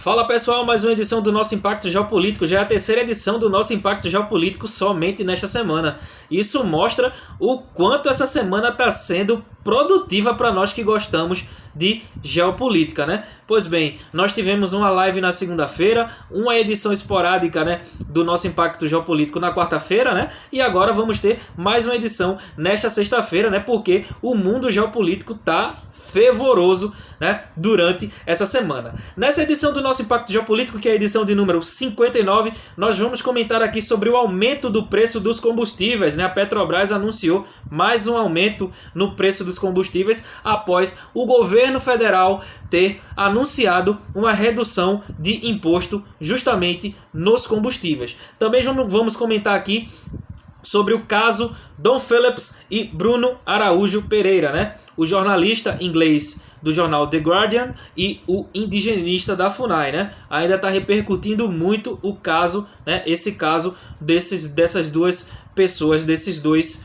Fala pessoal, mais uma edição do nosso Impacto Geopolítico, já é a terceira edição do nosso Impacto Geopolítico somente nesta semana. Isso mostra o quanto essa semana está sendo produtiva para nós que gostamos de geopolítica, né? Pois bem, nós tivemos uma live na segunda-feira, uma edição esporádica, né, do nosso Impacto Geopolítico na quarta-feira, né? E agora vamos ter mais uma edição nesta sexta-feira, né? Porque o mundo geopolítico tá fervoroso, né, durante essa semana. Nessa edição do nosso Impacto Geopolítico, que é a edição de número 59, nós vamos comentar aqui sobre o aumento do preço dos combustíveis, né? A Petrobras anunciou mais um aumento no preço dos combustíveis após o governo federal ter anunciado uma redução de imposto justamente nos combustíveis. Também vamos comentar aqui sobre o caso Dom Phillips e Bruno Araújo Pereira, né? O jornalista inglês do jornal The Guardian e o indigenista da FUNAI, né? Ainda está repercutindo muito o caso, né? Esse caso dessas duas pessoas, desses dois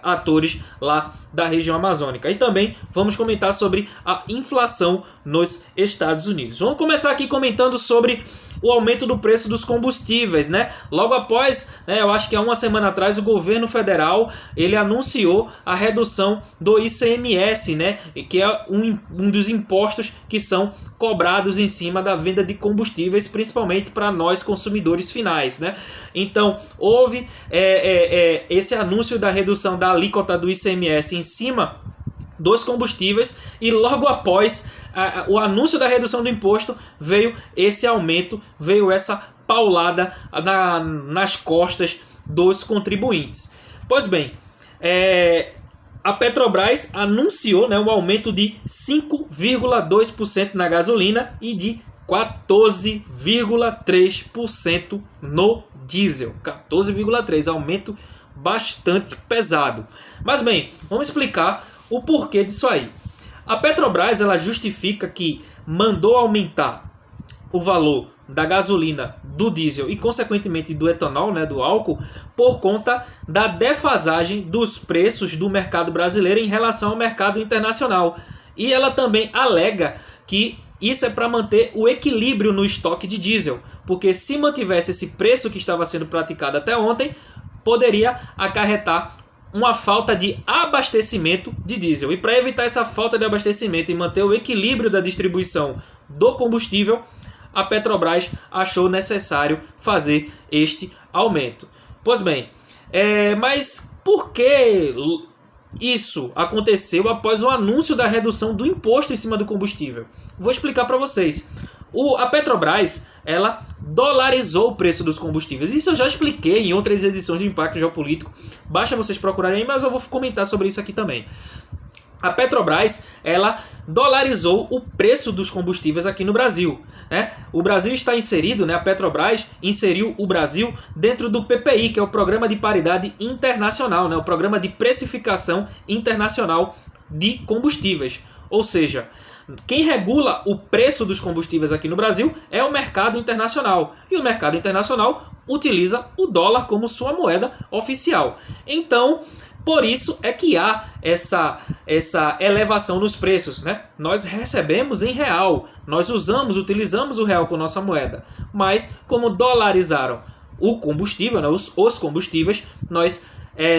atores lá da região amazônica. E também vamos comentar sobre a inflação nos Estados Unidos. Vamos começar aqui comentando sobre o aumento do preço dos combustíveis, né? Logo após, né, eu acho que há uma semana atrás, o governo federal ele anunciou a redução do ICMS, né? Que é um dos impostos que são cobrados em cima da venda de combustíveis, principalmente para nós consumidores finais, né? Então, houve esse anúncio da redução da alíquota do ICMS em cima dos combustíveis e logo após o anúncio da redução do imposto veio esse aumento, veio essa paulada nas costas dos contribuintes. Pois bem, a Petrobras anunciou, né, um aumento de 5,2% na gasolina e de 14,3% no diesel. 14,3%, aumento bastante pesado. Mas bem, vamos explicar o porquê disso aí. A Petrobras ela justifica que mandou aumentar o valor da gasolina, do diesel e consequentemente do etanol, né, do álcool, por conta da defasagem dos preços do mercado brasileiro em relação ao mercado internacional. E ela também alega que isso é para manter o equilíbrio no estoque de diesel, porque se mantivesse esse preço que estava sendo praticado até ontem, poderia acarretar uma falta de abastecimento de diesel. E para evitar essa falta de abastecimento e manter o equilíbrio da distribuição do combustível, a Petrobras achou necessário fazer este aumento. Pois bem, mas por que isso aconteceu após o anúncio da redução do imposto em cima do combustível? Vou explicar para vocês. A Petrobras ela dolarizou o preço dos combustíveis. Isso eu já expliquei em outras edições de Impacto Geopolítico. Basta vocês procurarem aí, mas eu vou comentar sobre isso aqui também. A Petrobras ela dolarizou o preço dos combustíveis aqui no Brasil, né? O Brasil está inserido, né? A Petrobras inseriu o Brasil dentro do PPI, que é o Programa de Paridade Internacional, né? O Programa de Precificação Internacional de Combustíveis. Ou seja, quem regula o preço dos combustíveis aqui no Brasil é o mercado internacional. E o mercado internacional utiliza o dólar como sua moeda oficial. Então, por isso é que há essa elevação nos preços, né? Nós recebemos em real, nós utilizamos o real com nossa moeda. Mas, como dolarizaram o combustível, né? os combustíveis, nós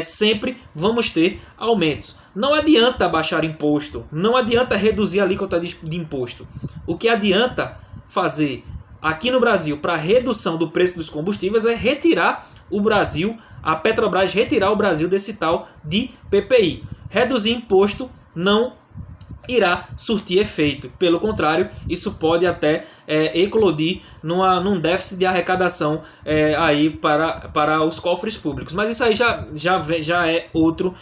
sempre vamos ter aumentos. Não adianta baixar imposto, não adianta reduzir a alíquota de imposto. O que adianta fazer aqui no Brasil para redução do preço dos combustíveis é retirar o Brasil, a Petrobras retirar o Brasil desse tal de PPI. Reduzir imposto não irá surtir efeito. Pelo contrário, isso pode até eclodir num déficit de arrecadação aí para os cofres públicos. Mas isso aí já é outro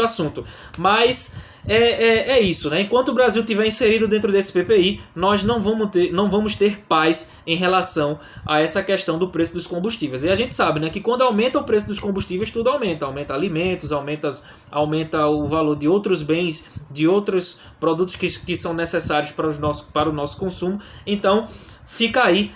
assunto. Mas é isso, né? Enquanto o Brasil estiver inserido dentro desse PPI, nós não vamos ter paz em relação a essa questão do preço dos combustíveis. E a gente sabe, né, que quando aumenta o preço dos combustíveis, tudo aumenta. Aumenta alimentos, aumenta o valor de outros bens, de outros produtos que são necessários para o nosso consumo. Então, fica aí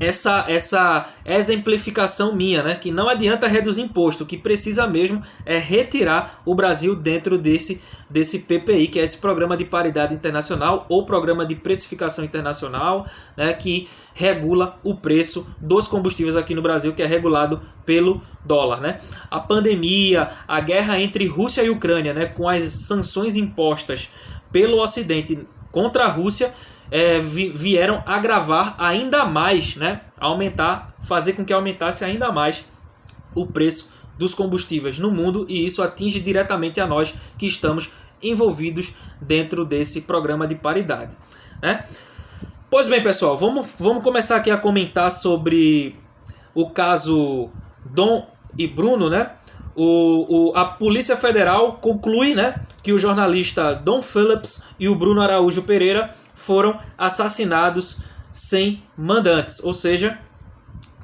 essa exemplificação minha, né? Que não adianta reduzir imposto, o que precisa mesmo é retirar o Brasil dentro desse PPI, que é esse Programa de Paridade Internacional ou Programa de Precificação Internacional, né? Que regula o preço dos combustíveis aqui no Brasil, que é regulado pelo dólar, né? A pandemia, a guerra entre Rússia e Ucrânia, né? Com as sanções impostas pelo Ocidente contra a Rússia, vieram agravar ainda mais, né? Fazer com que aumentasse ainda mais o preço dos combustíveis no mundo, e isso atinge diretamente a nós que estamos envolvidos dentro desse programa de paridade, né? Pois bem, pessoal, vamos começar aqui a comentar sobre o caso Dom e Bruno, né? A Polícia Federal conclui, né, que o jornalista Dom Phillips e o Bruno Araújo Pereira foram assassinados sem mandantes, ou seja,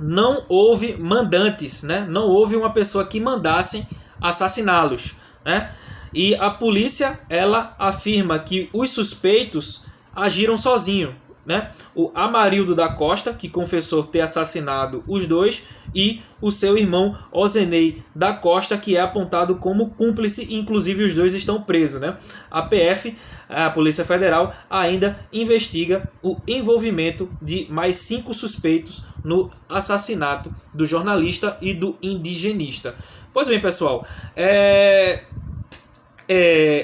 não houve mandantes, né? Não houve uma pessoa que mandasse assassiná-los, né? E a polícia, ela afirma que os suspeitos agiram sozinhos, né? O Amarildo da Costa, que confessou ter assassinado os dois, e o seu irmão Ozenei da Costa, que é apontado como cúmplice, inclusive os dois estão presos, né? A PF, a Polícia Federal, ainda investiga o envolvimento de mais 5 suspeitos no assassinato do jornalista e do indigenista. Pois bem, pessoal,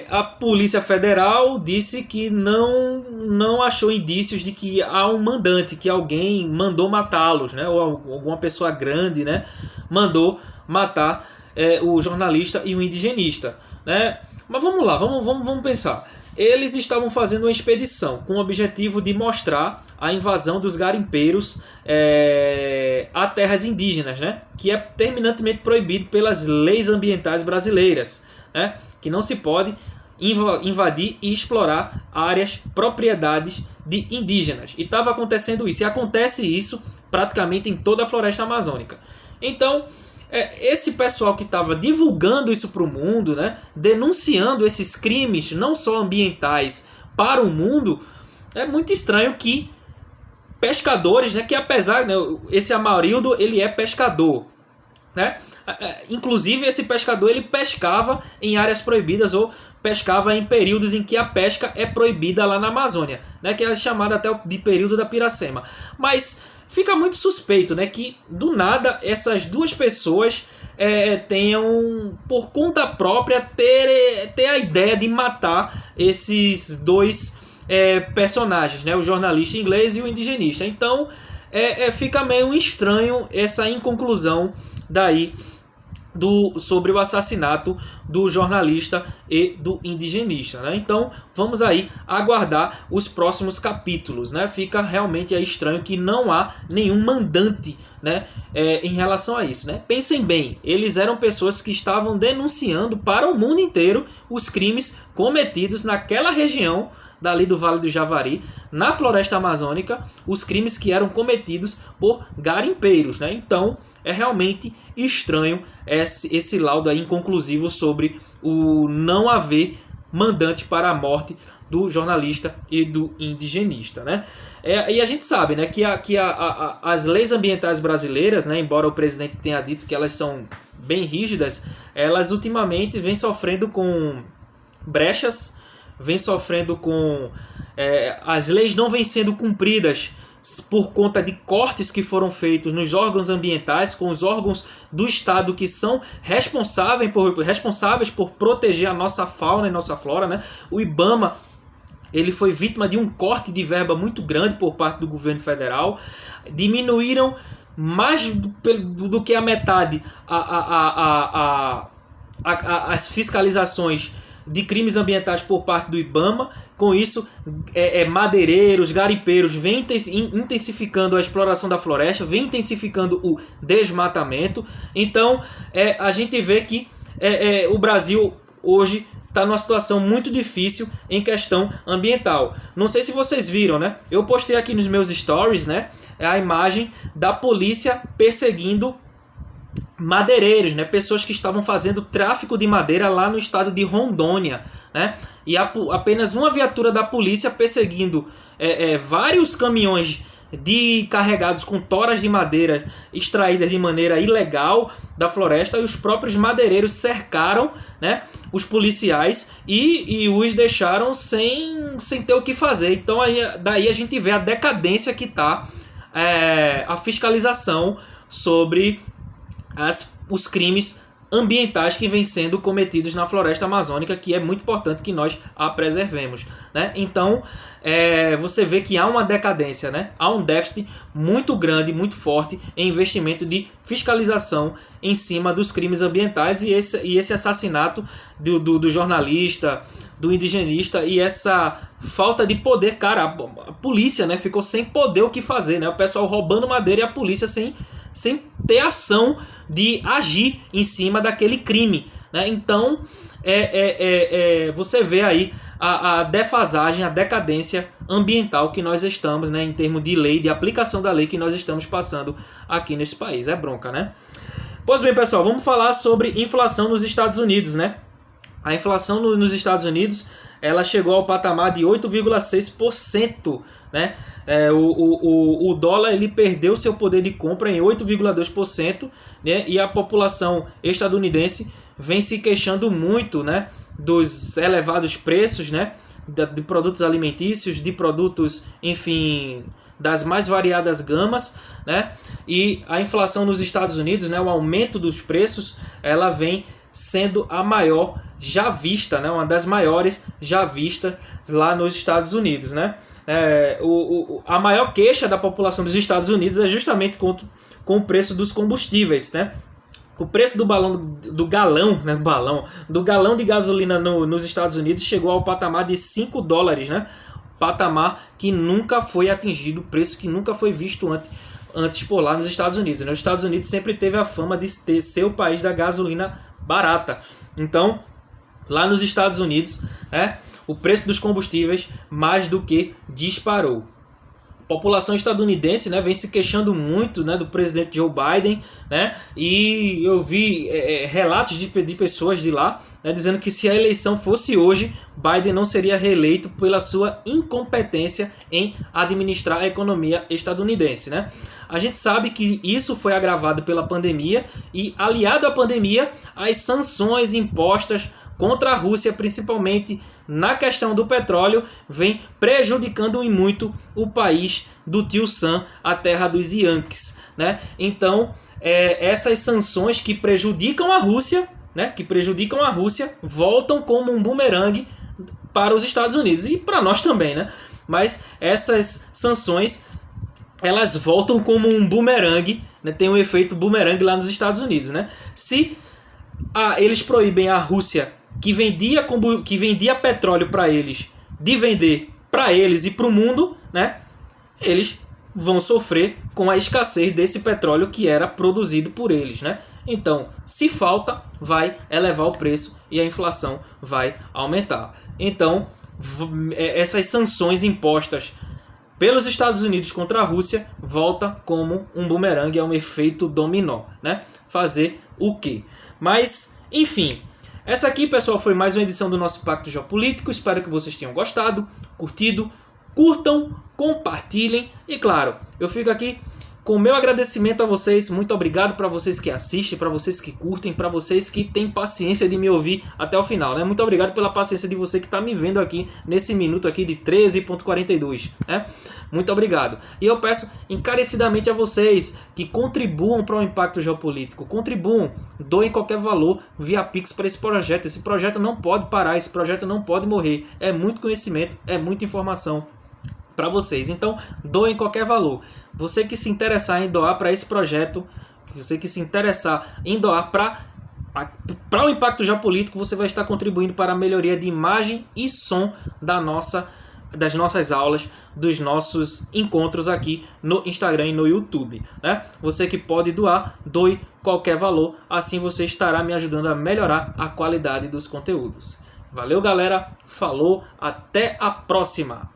a Polícia Federal disse que não achou indícios de que há um mandante, que alguém mandou matá-los, né? Ou alguma pessoa grande, né, mandou matar o jornalista e o indigenista, né? Mas vamos lá, vamos pensar. Eles estavam fazendo uma expedição com o objetivo de mostrar a invasão dos garimpeiros a terras indígenas, né? Que é terminantemente proibido pelas leis ambientais brasileiras, né? Que não se pode invadir e explorar áreas, propriedades de indígenas. E estava acontecendo isso. E acontece isso praticamente em toda a floresta amazônica. Então, esse pessoal que estava divulgando isso para o mundo, né, denunciando esses crimes, não só ambientais, para o mundo, é muito estranho que pescadores, né, que apesar, né, esse Amarildo, ele é pescador, né? Inclusive esse pescador, ele pescava em áreas proibidas ou pescava em períodos em que a pesca é proibida lá na Amazônia, né, que é chamado até de período da Piracema. Mas fica muito suspeito, né, que do nada essas duas pessoas tenham por conta própria ter a ideia de matar esses dois personagens, né, o jornalista inglês e o indigenista. Então fica meio estranho essa inconclusão daí sobre o assassinato do jornalista e do indigenista, né? Então vamos aí aguardar os próximos capítulos, né? Fica realmente estranho que não há nenhum mandante, né, em relação a isso, né? Pensem bem, eles eram pessoas que estavam denunciando para o mundo inteiro os crimes cometidos naquela região dali do Vale do Javari, na floresta amazônica, os crimes que eram cometidos por garimpeiros, né? Então é realmente estranho esse laudo aí inconclusivo sobre o não haver mandante para a morte do jornalista e do indigenista, né? E a gente sabe, né, que as leis ambientais brasileiras, né, embora o presidente tenha dito que elas são bem rígidas, elas ultimamente vêm sofrendo com brechas, vem sofrendo com... as leis não vêm sendo cumpridas por conta de cortes que foram feitos nos órgãos ambientais, com os órgãos do Estado que são responsáveis por proteger a nossa fauna e nossa flora, né? O IBAMA, ele foi vítima de um corte de verba muito grande por parte do governo federal. Diminuíram mais do que a metade as fiscalizações de crimes ambientais por parte do IBAMA. Com isso, madeireiros, garimpeiros vêm intensificando a exploração da floresta, vêm intensificando o desmatamento. Então, a gente vê que o Brasil hoje está numa situação muito difícil em questão ambiental. Não sei se vocês viram, né? Eu postei aqui nos meus stories, né, a imagem da polícia perseguindo madeireiros, né? Pessoas que estavam fazendo tráfico de madeira lá no estado de Rondônia, né? E apenas uma viatura da polícia perseguindo vários caminhões carregados com toras de madeira extraídas de maneira ilegal da floresta, e os próprios madeireiros cercaram, né, os policiais e os deixaram sem ter o que fazer. Então daí a gente vê a decadência que está a fiscalização sobre os crimes ambientais que vêm sendo cometidos na floresta amazônica, que é muito importante que nós a preservemos, né? Então, você vê que há uma decadência, né? Há um déficit muito grande, muito forte em investimento de fiscalização em cima dos crimes ambientais, e esse assassinato do jornalista, do indigenista, e essa falta de poder, cara, a polícia, né, ficou sem poder o que fazer, né? O pessoal roubando madeira e a polícia sem ter ação de agir em cima daquele crime, né? Então, você vê aí a defasagem, a decadência ambiental que nós estamos, né, em termos de lei, de aplicação da lei que nós estamos passando aqui nesse país. É bronca, né? Pois bem, pessoal, vamos falar sobre inflação nos Estados Unidos, né? A inflação nos Estados Unidos, ela chegou ao patamar de 8,6%, né? O dólar, ele perdeu seu poder de compra em 8,2%, né? E a população estadunidense vem se queixando muito, né, dos elevados preços, né, de produtos alimentícios, de produtos, enfim, das mais variadas gamas, né? E a inflação nos Estados Unidos, né, o aumento dos preços, ela vem sendo a maior já vista, né, uma das maiores já vista lá nos Estados Unidos, né? A maior queixa da população dos Estados Unidos é justamente com o preço dos combustíveis, né? O preço do galão de gasolina nos Estados Unidos chegou ao patamar de $5, né? Patamar que nunca foi atingido, preço que nunca foi visto antes por lá nos Estados Unidos, né? Os Estados Unidos sempre teve a fama de ser o país da gasolina barata. Então, lá nos Estados Unidos, o preço dos combustíveis mais do que disparou. A população estadunidense, né, vem se queixando muito, né, do presidente Joe Biden, né, e eu vi relatos de pessoas de lá, né, dizendo que se a eleição fosse hoje, Biden não seria reeleito pela sua incompetência em administrar a economia estadunidense, né? A gente sabe que isso foi agravado pela pandemia e, aliado à pandemia, as sanções impostas contra a Rússia, principalmente na questão do petróleo, vem prejudicando em muito o país do tio Sam, a terra dos Yankees, né? Então, essas sanções que prejudicam a Rússia, né, voltam como um bumerangue para os Estados Unidos e para nós também, né? Mas essas sanções, elas voltam como um bumerangue, né? Tem um efeito bumerangue lá nos Estados Unidos, né? Se eles proíbem a Rússia, que vendia petróleo para eles, de vender para eles e para o mundo, né, eles vão sofrer com a escassez desse petróleo que era produzido por eles, né? Então, se falta, vai elevar o preço e a inflação vai aumentar. Então, essas sanções impostas pelos Estados Unidos contra a Rússia volta como um bumerangue, é um efeito dominó, né? Fazer o quê? Mas, enfim, essa aqui, pessoal, foi mais uma edição do nosso Impacto Geopolítico. Espero que vocês tenham gostado, curtido. Curtam, compartilhem e, claro, eu fico aqui com o meu agradecimento a vocês. Muito obrigado para vocês que assistem, para vocês que curtem, para vocês que têm paciência de me ouvir até o final, né? Muito obrigado pela paciência de você que está me vendo aqui nesse minuto aqui de 13,42, né? Muito obrigado. E eu peço encarecidamente a vocês que contribuam para o Impacto Geopolítico. Contribuam, doem qualquer valor via Pix para esse projeto. Esse projeto não pode parar, esse projeto não pode morrer. É muito conhecimento, é muita informação para vocês. Então, doem qualquer valor. Você que se interessar em doar para esse projeto, você que se interessar em doar para o Impacto Geopolítico, você vai estar contribuindo para a melhoria de imagem e som das nossas aulas, dos nossos encontros aqui no Instagram e no YouTube, né? Você que pode doar, doe qualquer valor, assim você estará me ajudando a melhorar a qualidade dos conteúdos. Valeu, galera, falou, até a próxima!